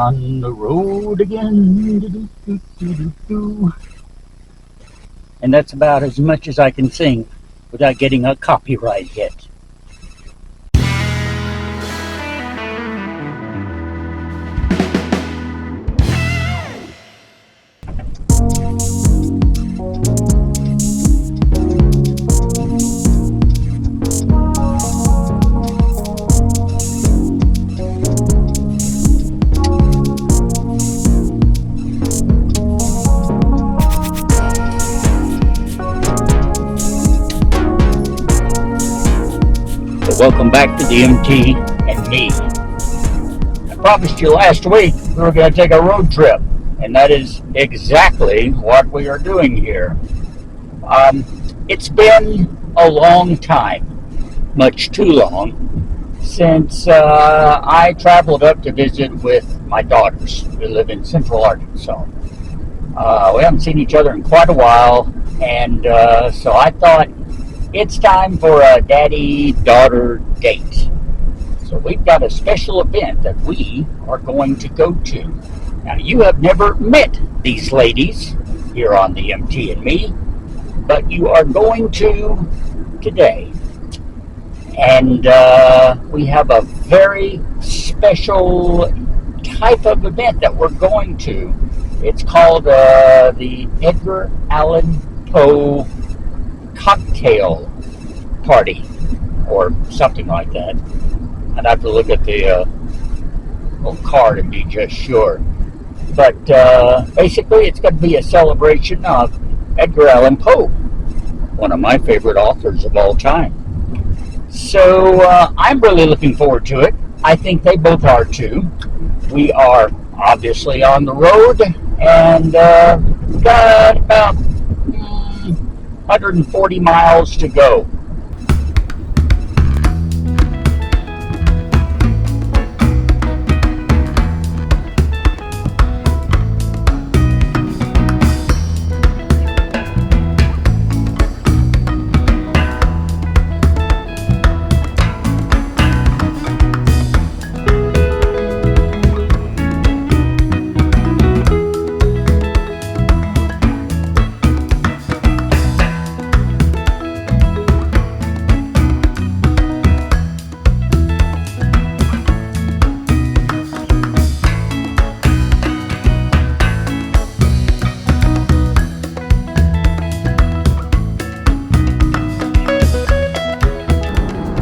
on the road again. And that's about as much as I can sing without getting a copyright hit. Welcome back to the MT and me. I promised you last week we were going to take a road trip, and that is exactly what we are doing here. It's been a long time, much too long, since I traveled up to visit with my daughters who live in Central Arkansas. We haven't seen each other in quite a while, and so I thought, it's time for a daddy-daughter date. So we've got a special event that we are going to go to. Now, you have never met these ladies here on the MT and Me, but you are going to today. And we have a very special type of event that we're going to. It's called the Edgar Allen Poe cocktail party or something like that. I'd have to look at the little card and be just sure. But basically it's going to be a celebration of Edgar Allen Poe, one of my favorite authors of all time. So I'm really looking forward to it. I think they both are too. We are obviously on the road, and we've got about 140 miles to go.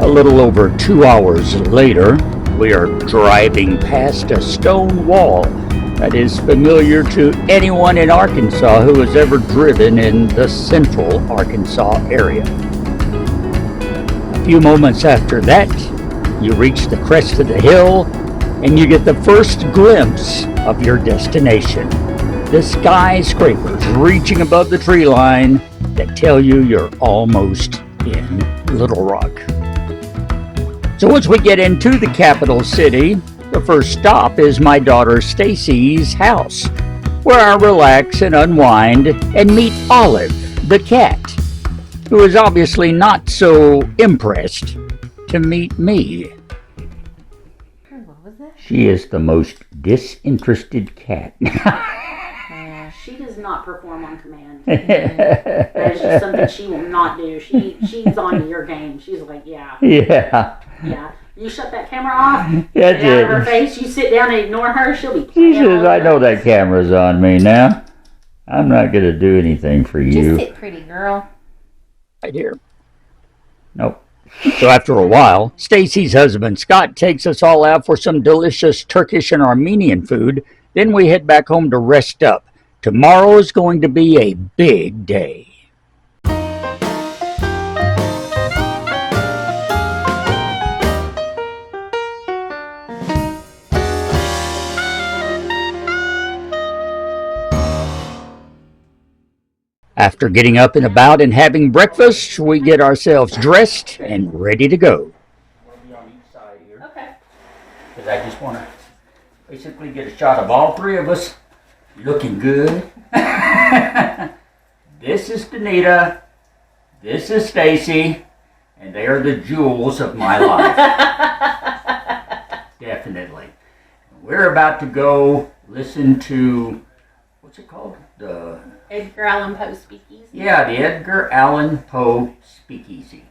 A little over 2 hours later, we are driving past a stone wall that is familiar to anyone in Arkansas who has ever driven in the central Arkansas area. A few moments after that, you reach the crest of the hill and you get the first glimpse of your destination. The skyscrapers reaching above the tree line that tell you you're almost in Little Rock. So once we get into the capital city, the first stop is my daughter Stacy's house, where I relax and unwind and meet Olive, the cat, who is obviously not so impressed to meet me. What was that? She is the most disinterested cat. Yeah, she does not perform on command. That is just something she will not do. She's on your game. She's like, yeah. Yeah. You shut that camera off. That's get out of her face. You sit down and ignore her. She'll be She says, I know that camera's on me now. I'm not going to do anything for you. Just sit, pretty girl. Right here. Nope. So after a while, Stacy's husband Scott takes us all out for some delicious Turkish and Armenian food. Then we head back home to rest up. Tomorrow is going to be a big day. After getting up and about and having breakfast, we get ourselves dressed and ready to go. We'll be on each side here. Okay. Because I just want to basically get a shot of all three of us looking good. This is Danita, this is Stacy, and they are the jewels of my life. Definitely. we're about to go listen to, what's it called? The Edgar Allen Poe Speakeasy. Yeah, the Edgar Allen Poe Speakeasy.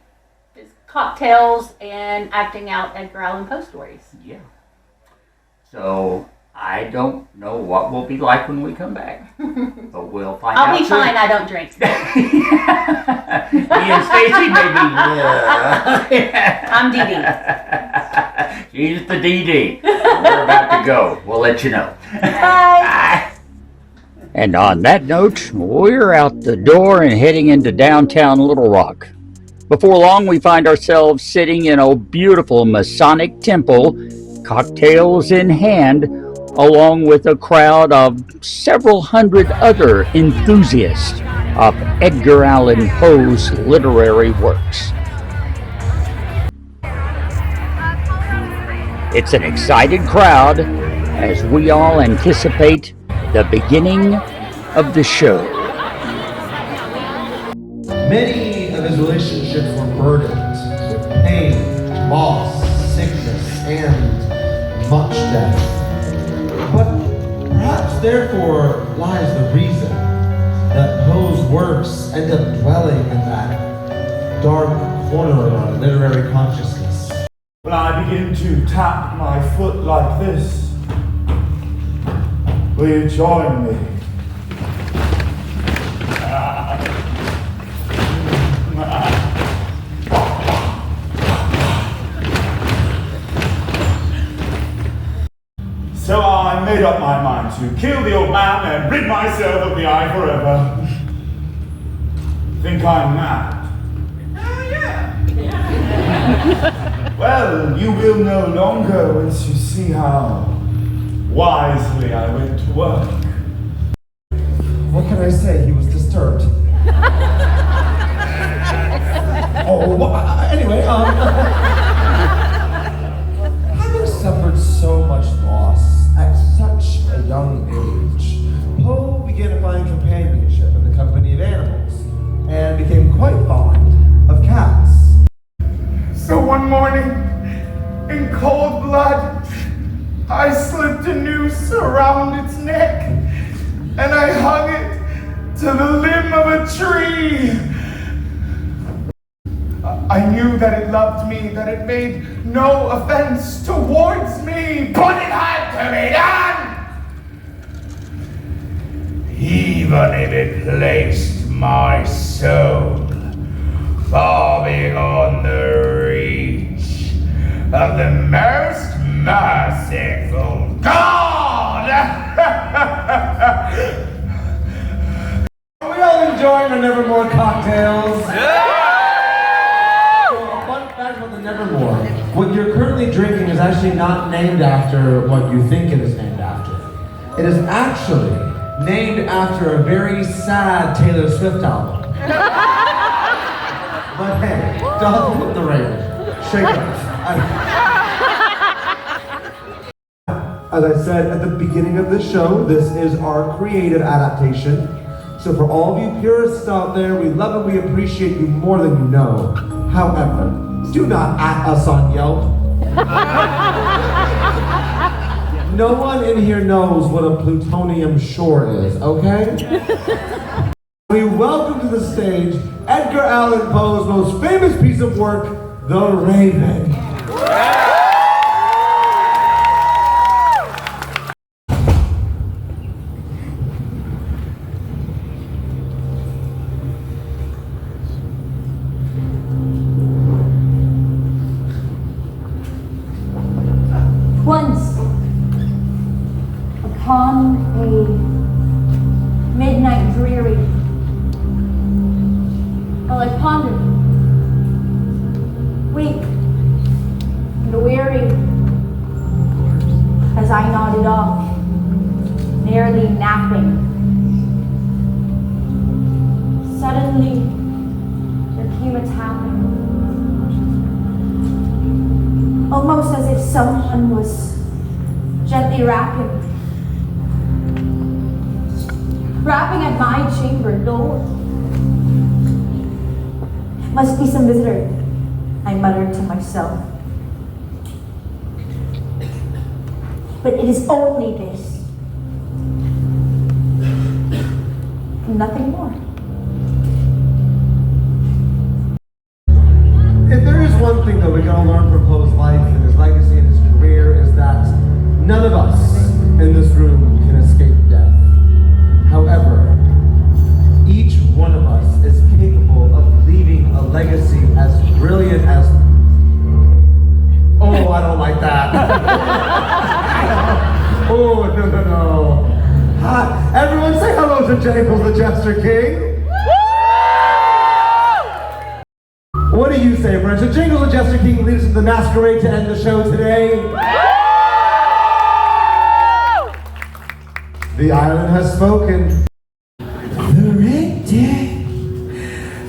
It's cocktails and acting out Edgar Allen Poe stories. Yeah. So I don't know what we'll be like when we come back, but we'll find out. I'll be fine. I don't drink. Me and Stacy, maybe. I'm DD. She's the DD. We're about to go. We'll let you know. Bye. And on that note, we're out the door and heading into downtown Little Rock. Before long, we find ourselves sitting in a beautiful Masonic temple, cocktails in hand, along with a crowd of several hundred other enthusiasts of Edgar Allan Poe's literary works. It's an excited crowd as we all anticipate the beginning of the show. Many of his relationships were burdened with pain, loss, sickness, and much death. But perhaps therefore lies the reason that Poe's works end up dwelling in that dark corner of our literary consciousness. When I begin to tap my foot like this, will you join me? So I made up my mind to kill the old man and rid myself of the eye forever. Think I'm mad? Oh, yeah. Well, you will no longer once you see how wisely I went to work. What can I say? He was disturbed. Anyway, having suffered so much loss at such a young age, Poe began to find companionship in the company of animals and became quite fond of cats. So one morning, in cold blood, I slipped a noose around its neck and I hung it to the limb of a tree. I knew that it loved me, that it made no offense towards me, but it had to be done! Even if it placed my soul far beyond the reach of the most merciful God! Are we all enjoying the Nevermore cocktails? Nevermore. What you're currently drinking is actually not named after what you think it is named after. It is actually named after a very sad Taylor Swift album. But hey, don't flip the rail. Shake it. As I said at the beginning of the show, this is our creative adaptation. So for all of you purists out there, we love and we appreciate you more than you know. However, do not at us on Yelp. No one in here knows what a plutonium shore is, okay? We welcome to the stage Edgar Allan Poe's most famous piece of work, The Raven. Once, upon a midnight dreary, while I pondered, weak and weary, as I nodded off, nearly napping, suddenly there came a tapping. Almost as if someone was gently rapping at my chamber door. Must be some visitor, I muttered to myself. But it is only this. Nothing more. If there is one thing that we're going to learn from Poe's life and his legacy and his career is that none of us in this room can escape death. However, each one of us is capable of leaving a legacy as brilliant as... Oh, I don't like that. Oh, no. Hi, everyone say hello to Jangles the Jester King. What do you say, French? Should Jangles the Jester King lead us to the masquerade to end the show today? The island has spoken. The Red Death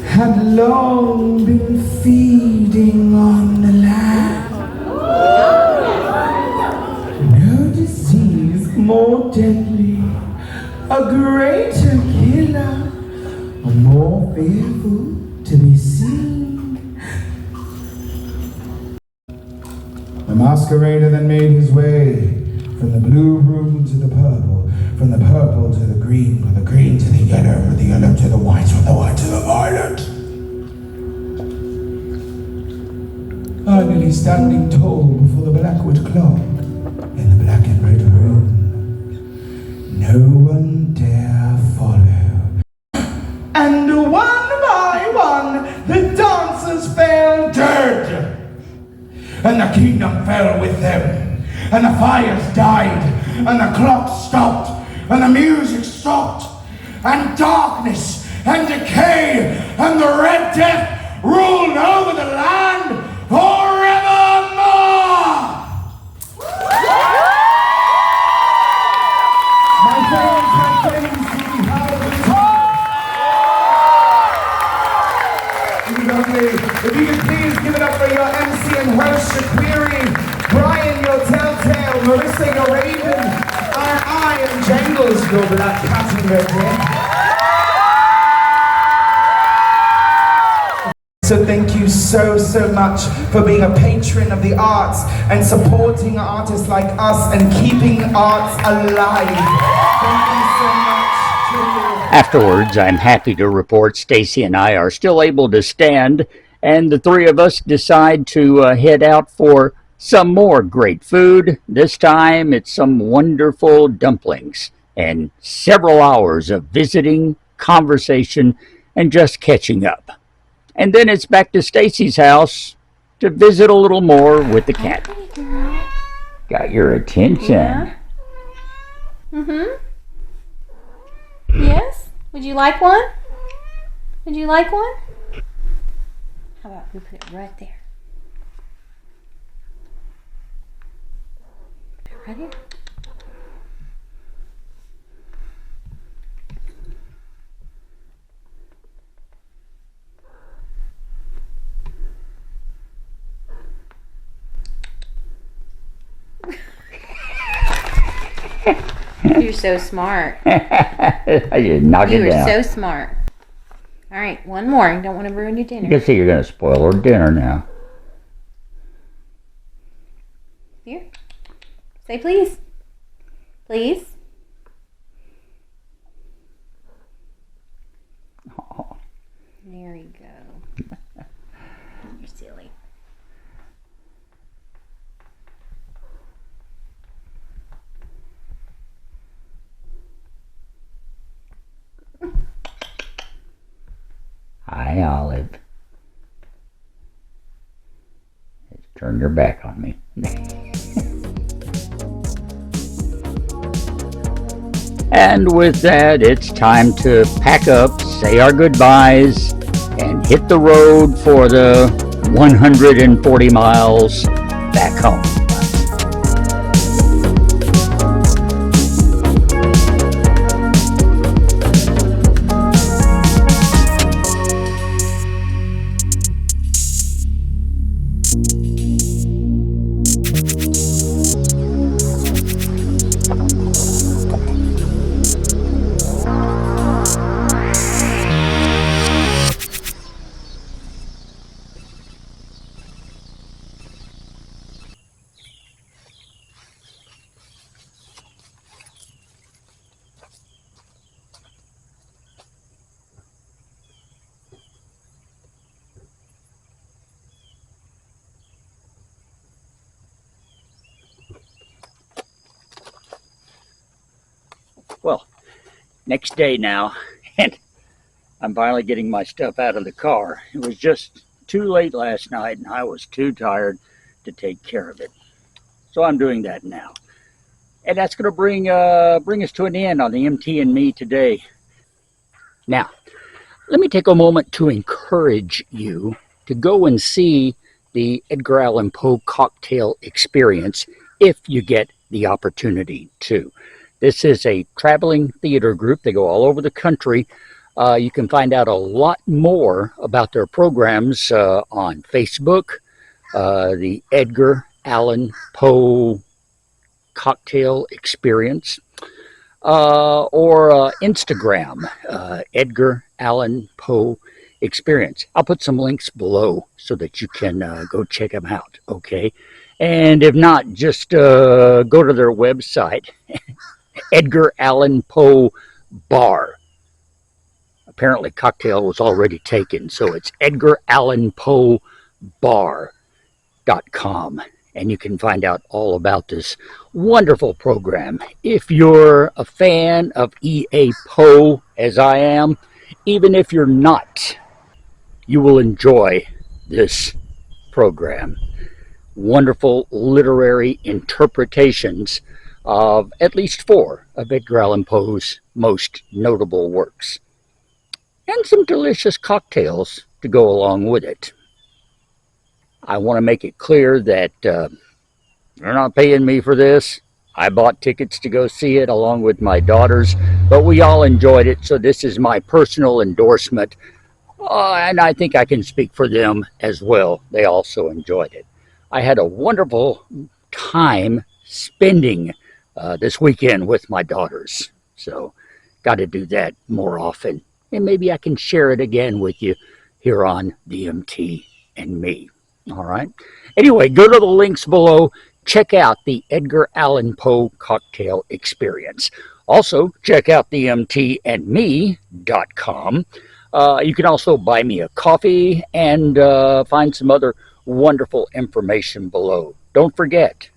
had long been feeding on the land. No disease more deadly, a greater killer, or more fearful to be seen. The masquerader then made his way from the blue room to the purple, from the purple to the green, from the green to the yellow, from the yellow to the white, from the white to the violet. Finally standing tall before the blackwood clock in the black and red room, no one dare follow. And one by one, the dancers fell dead. And the kingdom fell with them, and the fires died, and the clocks stopped, and the music stopped, and darkness and decay and the Red Death ruled over the land forevermore! My friends, we had a good time. If you could please give it up for your MC and host, Shaquiri, Brian, your Telltale, Marissa, your Raven, I am Jangles, your black cat and red deer. So thank you so much for being a patron of the arts and supporting artists like us and keeping arts alive. Thank you so much. Afterwards, I'm happy to report Stacy and I are still able to stand, and the three of us decide to head out for some more great food. This time it's some wonderful dumplings and several hours of visiting, conversation, and just catching up. And then it's back to Stacy's house to visit a little more with the cat. Got your attention. Yeah. Yes? Would you like one? Would you like one? How about we put it right there? Put it right here. You're so smart. I just knock it You down. are so smart. All right, one more. You don't want to ruin your dinner. You can see you're going to spoil her dinner now. Here. Say please. Please. Oh. There you go. You're silly. Hi, Olive. Just turn your back on me. And with that, it's time to pack up, say our goodbyes, and hit the road for the 140 miles back home. Well, next day now, and I'm finally getting my stuff out of the car. It was just too late last night, and I was too tired to take care of it. So I'm doing that now. And that's going to bring us to an end on the MT and Me today. Now, let me take a moment to encourage you to go and see the Edgar Allan Poe cocktail experience if you get the opportunity to. This is a traveling theater group. They go all over the country. You can find out a lot more about their programs on Facebook, the Edgar Allan Poe cocktail experience, or Instagram, Edgar Allan Poe experience. I'll put some links below so that you can go check them out, okay? And if not, just go to their website, Edgar Allan Poe Bar. Apparently cocktail was already taken, so it's Edgar Allan Poe Bar.com. And you can find out all about this wonderful program. If you're a fan of E.A. Poe, as I am, even if you're not, you will enjoy this program. Wonderful literary interpretations of at least 4 of Edgar Allan Poe's most notable works. And some delicious cocktails to go along with it. I want to make it clear that they're not paying me for this. I bought tickets to go see it along with my daughters, but we all enjoyed it, so this is my personal endorsement. And I think I can speak for them as well. They also enjoyed it. I had a wonderful time spending this weekend with my daughters, so got to do that more often. And maybe I can share it again with you here on DMT and Me. All right. Anyway, go to the links below. Check out the Edgar Allan Poe cocktail experience. Also, check out DMTandme.com. You can also buy me a coffee and find some other wonderful information below. Don't forget,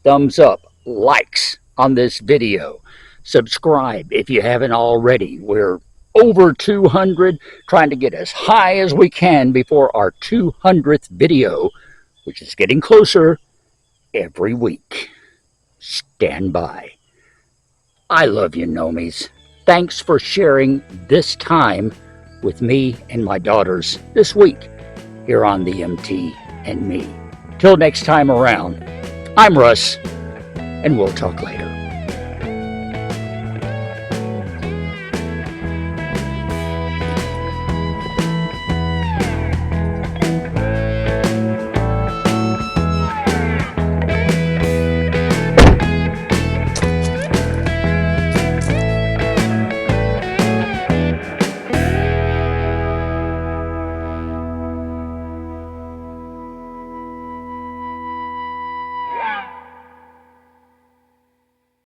thumbs up, likes on this video. Subscribe if you haven't already. We're over 200, trying to get as high as we can before our 200th video, which is getting closer every week. Stand by. I love you, Nomies. Thanks for sharing this time with me and my daughters this week here on the MT and Me. Till next time around, I'm Russ, and we'll talk later.